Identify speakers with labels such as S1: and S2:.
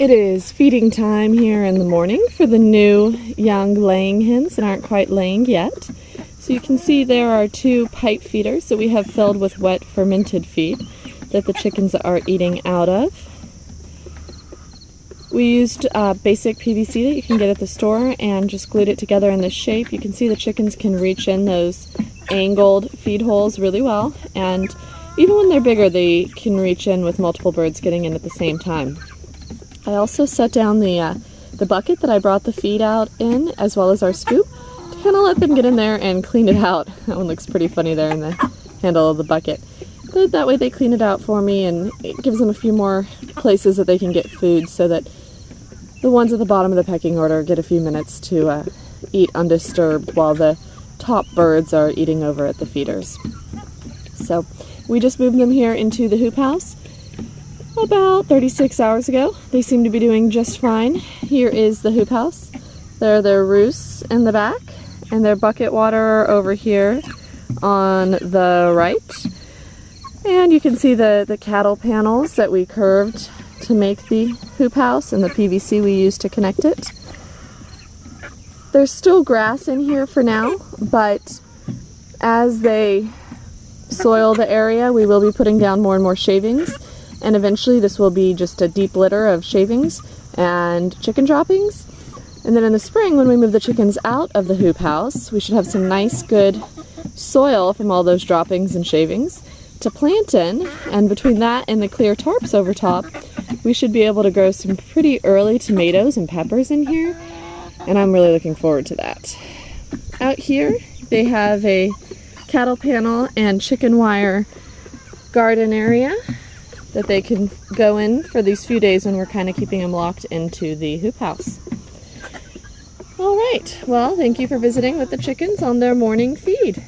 S1: It is feeding time here in the morning for the new young laying hens that aren't quite laying yet. So you can see there are 2 pipe feeders that we have filled with wet fermented feed that the chickens are eating out of. We used basic PVC that you can get at the store and just glued it together in this shape. You can see the chickens can reach in those angled feed holes really well, and even when they're bigger they can reach in with multiple birds getting in at the same time. I also set down the bucket that I brought the feed out in, as well as our scoop, to kind of let them get in there and clean it out. That one looks pretty funny there in the handle of the bucket. But that way they clean it out for me, and it gives them a few more places that they can get food, so that the ones at the bottom of the pecking order get a few minutes to eat undisturbed while the top birds are eating over at the feeders. So we just moved them here into the hoop house about 36 hours ago. They seem to be doing just fine. Here is the hoop house. There are their roosts in the back, and their bucket water over here on the right. And you can see the cattle panels that we curved to make the hoop house and the PVC we used to connect it. There's still grass in here for now, but as they soil the area, we will be putting down more and more shavings, and eventually this will be just a deep litter of shavings and chicken droppings. And then in the spring, when we move the chickens out of the hoop house, we should have some nice good soil from all those droppings and shavings to plant in, and between that and the clear tarps over top, we should be able to grow some pretty early tomatoes and peppers in here, and I'm really looking forward to that. Out here they have a cattle panel and chicken wire garden area that they can go in for these few days when we're kind of keeping them locked into the hoop house. All right, well, thank you for visiting with the chickens on their morning feed.